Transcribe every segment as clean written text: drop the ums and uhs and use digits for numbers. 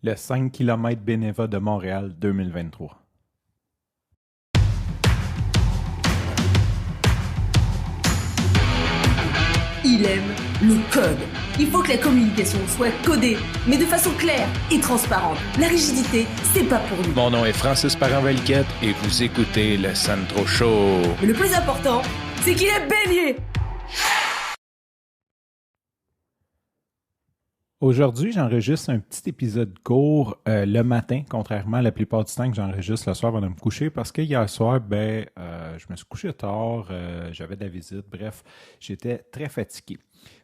Le 5 km Beneva de Montréal 2023. Il aime le code. Il faut que la communication soit codée, mais de façon claire et transparente. La rigidité, c'est pas pour nous. Mon nom est Francis Parent-Valquette et vous écoutez le Sandro Show. Mais le plus important, c'est qu'il est bélier. Aujourd'hui, j'enregistre un petit épisode court le matin, contrairement à la plupart du temps que j'enregistre le soir avant de me coucher, parce que hier soir, je me suis couché tard, j'avais de la visite, bref, j'étais très fatigué.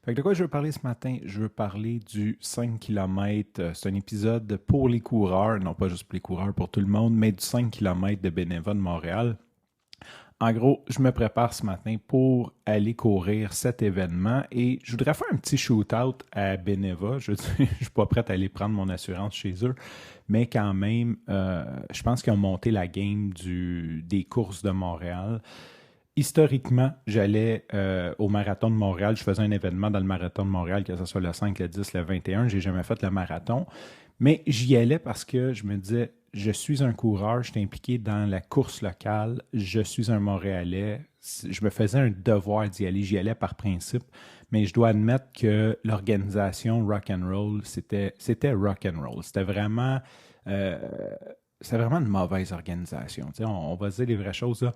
Fait que de quoi je veux parler ce matin? Je veux parler du 5 km. C'est un épisode pour les coureurs, non pas juste pour les coureurs, pour tout le monde, mais du 5 km de Beneva de Montréal. En gros, je me prépare ce matin pour aller courir cet événement et je voudrais faire un petit shoot-out à Beneva. Je ne suis pas prêt à aller prendre mon assurance chez eux, mais quand même, je pense qu'ils ont monté la game des courses de Montréal. Historiquement, j'allais au Marathon de Montréal. Je faisais un événement dans le Marathon de Montréal, que ce soit le 5, le 10, le 21. Je n'ai jamais fait le marathon. Mais j'y allais parce que je me disais, je suis un coureur, je suis impliqué dans la course locale, je suis un Montréalais. Je me faisais un devoir d'y aller. J'y allais par principe. Mais je dois admettre que l'organisation Rock'n'Roll, c'était Rock'n'Roll. C'était vraiment une mauvaise organisation. Tu sais, on va se dire les vraies choses là.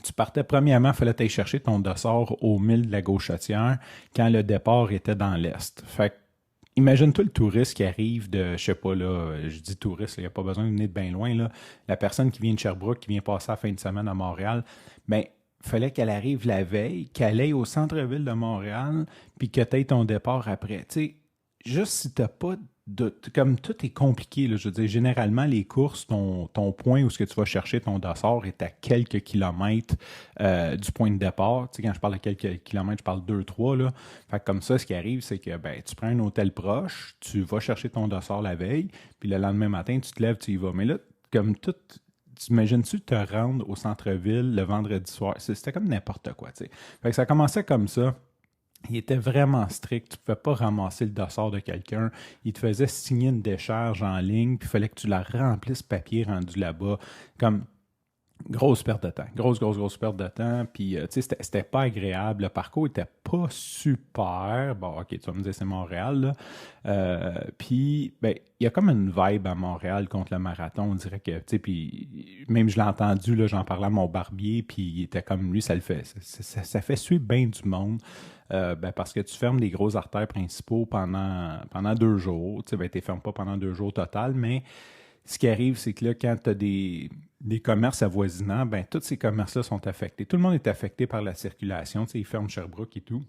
Tu partais premièrement, il fallait aller chercher ton dossard au mille de la Gauchetière quand le départ était dans l'Est. Fait que, imagine-toi le touriste qui arrive de, je sais pas là, je dis touriste, il n'y a pas besoin de venir de bien loin, là. La personne qui vient de Sherbrooke, qui vient passer la fin de semaine à Montréal, il fallait qu'elle arrive la veille, qu'elle aille au centre-ville de Montréal, puis que tu aies ton départ après. Tu sais, juste si tu n'as pas comme tout est compliqué, là, je veux dire, généralement, les courses, ton point où ce que tu vas chercher ton dossard est à quelques kilomètres du point de départ. Tu sais, quand je parle de quelques kilomètres, je parle 2-3. Là. Fait que comme ça, ce qui arrive, c'est que tu prends un hôtel proche, tu vas chercher ton dossard la veille, puis le lendemain matin, tu te lèves, tu y vas. Mais là, comme tout, t'imagines-tu te rendre au centre-ville le vendredi soir? C'était comme n'importe quoi, tu sais. Fait que ça commençait comme ça. Il était vraiment strict. Tu ne pouvais pas ramasser le dossard de quelqu'un. Il te faisait signer une décharge en ligne, puis il fallait que tu la remplisses papier rendu là-bas. Comme grosse perte de temps. Grosse perte de temps. Puis, tu sais, c'était pas agréable. Le parcours était pas super. Bon, OK, tu vas me dire c'est Montréal, là. Puis, il y a comme une vibe à Montréal contre le marathon. On dirait que, tu sais, puis même je l'ai entendu, là, j'en parlais à mon barbier, puis il était comme lui, ça le fait. Ça fait suivre bien du monde. Parce que tu fermes les grosses artères principaux pendant 2 jours. Tu sais, tu ne fermes pas pendant 2 jours total, mais ce qui arrive, c'est que là, quand tu as des commerces avoisinants, tous ces commerces-là sont affectés. Tout le monde est affecté par la circulation. Tu sais, ils ferment Sherbrooke et tout.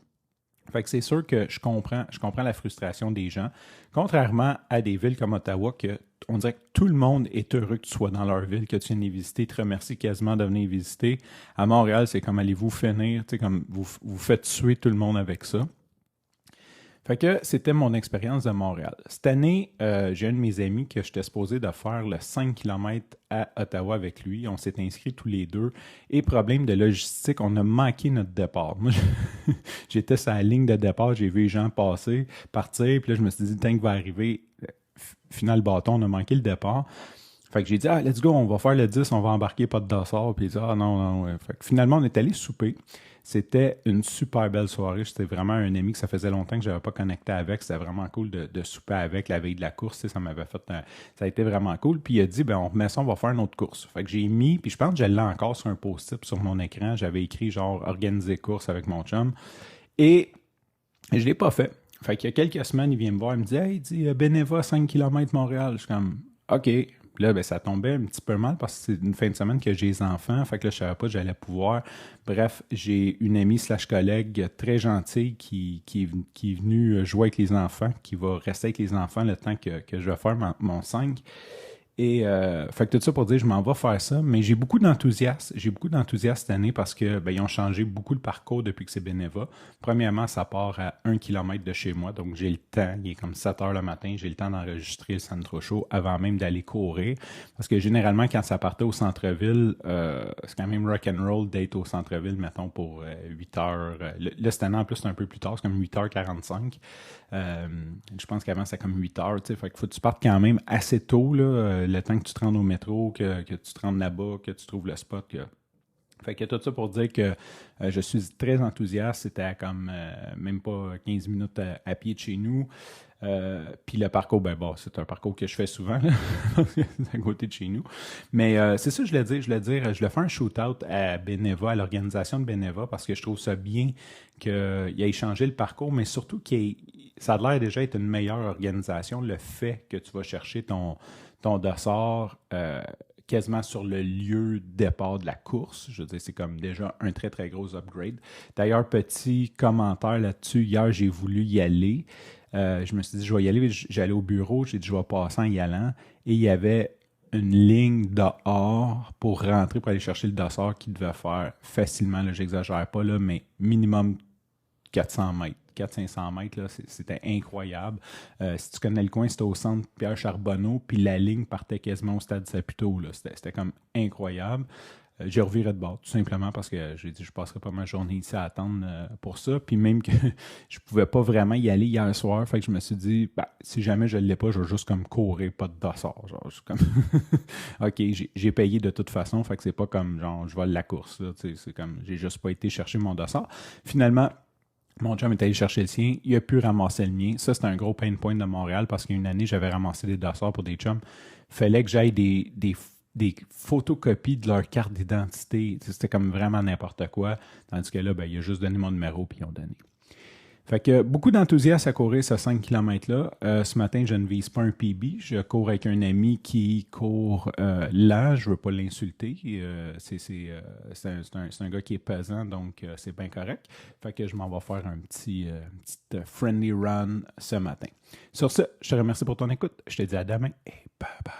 Fait que c'est sûr que je comprends la frustration des gens. Contrairement à des villes comme Ottawa, que on dirait que tout le monde est heureux que tu sois dans leur ville, que tu viennes les visiter, te remercie quasiment de venir visiter. À Montréal, c'est comme allez-vous finir, tu sais, comme vous faites tuer tout le monde avec ça. Fait que c'était mon expérience de Montréal. Cette année, j'ai un de mes amis que j'étais supposé de faire le 5 km à Ottawa avec lui. On s'est inscrits tous les deux. Et problème de logistique, on a manqué notre départ. Moi, j'étais sur la ligne de départ, j'ai vu les gens partir, puis là, je me suis dit, tant qu'il va arriver, final bâton, on a manqué le départ. Fait que j'ai dit, let's go, on va faire le 10, on va embarquer, pas de dossard. Puis il dit, non. Ouais. Fait que finalement, on est allé souper. C'était une super belle soirée. C'était vraiment un ami que ça faisait longtemps que je n'avais pas connecté avec. C'était vraiment cool de souper avec la veille de la course. Tu sais, ça m'avait fait. Ça a été vraiment cool. Puis il a dit, on remet ça, on va faire une autre course. Fait que j'ai mis, puis je pense que je l'ai encore sur un post-it sur mon écran. J'avais écrit genre organiser course avec mon chum. Et je ne l'ai pas fait. Fait qu'il y a quelques semaines, il vient me voir, il me dit, hey, il dit Beneva, 5 km Montréal. Je suis comme, OK. Puis là, ça tombait un petit peu mal parce que c'est une fin de semaine que j'ai les enfants. Fait que là, je savais pas que j'allais pouvoir. Bref, j'ai une amie / collègue très gentille qui est venue jouer avec les enfants, qui va rester avec les enfants le temps que je vais faire mon 5. Et fait que tout ça pour dire, je m'en vais faire ça, mais j'ai beaucoup d'enthousiasme. J'ai beaucoup d'enthousiasme cette année parce que ils ont changé beaucoup le parcours depuis que c'est Beneva. Premièrement, ça part à 1 kilomètre de chez moi, donc j'ai le temps. Il est comme 7 heures le matin, j'ai le temps d'enregistrer le Centro Show avant même d'aller courir. Parce que généralement, quand ça partait au centre-ville, c'est quand même rock'n'roll d'être au centre-ville, mettons, pour 8 heures. Là, cette année, en plus, c'est un peu plus tard, c'est comme 8h45. Je pense qu'avant, c'est comme 8 heures, tu sais. Fait qu'il faut que tu partes quand même assez tôt, là, le temps que tu te rendes au métro, que tu te rendes là-bas, que tu trouves le spot. Fait que tout ça pour dire que je suis très enthousiaste. C'était à comme même pas 15 minutes à pied de chez nous. Puis le parcours, c'est un parcours que je fais souvent, là, à côté de chez nous. Mais c'est ça que je voulais faire un shoot-out à Beneva, à l'organisation de Beneva, parce que je trouve ça bien qu'il ait changé le parcours, mais surtout ça a l'air déjà être une meilleure organisation. Le fait que tu vas chercher ton dossard quasiment sur le lieu de départ de la course. Je veux dire, c'est comme déjà un très, très gros upgrade. D'ailleurs, petit commentaire là-dessus. Hier, j'ai voulu y aller. Je me suis dit, je vais y aller. J'allais au bureau. J'ai dit, je vais passer en y allant. Et il y avait une ligne dehors pour rentrer, pour aller chercher le dossard qui devait faire facilement, là, j'exagère pas, là, mais minimum 400 mètres. 400-500 mètres, là, c'était incroyable. Si tu connais le coin, c'était au centre Pierre Charbonneau, puis la ligne partait quasiment au stade Saputo. Là. C'était comme incroyable. J'ai reviré de bord, tout simplement parce que j'ai dit je passerai pas ma journée ici à attendre pour ça. Puis même que je pouvais pas vraiment y aller hier soir, fait que je me suis dit, si jamais je ne l'ai pas, je vais juste comme courir, pas de dossard. Genre, je suis comme OK, j'ai payé de toute façon, fait que c'est pas comme genre je vole la course. Là, c'est comme j'ai juste pas été chercher mon dossard. Finalement, mon chum est allé chercher le sien, il a pu ramasser le mien. Ça, c'était un gros pain point de Montréal parce qu'une année, j'avais ramassé des dossards pour des chums. Fallait que j'aille des photocopies de leur carte d'identité. C'était comme vraiment n'importe quoi. Tandis que là, il a juste donné mon numéro puis ils ont donné. Fait que beaucoup d'enthousiasme à courir ce 5 km-là. Ce matin, je ne vise pas un PB. Je cours avec un ami qui court là. Je ne veux pas l'insulter. C'est un gars qui est pesant, donc c'est bien correct. Fait que je m'en vais faire un petit friendly run ce matin. Sur ce, je te remercie pour ton écoute. Je te dis à demain et bye bye.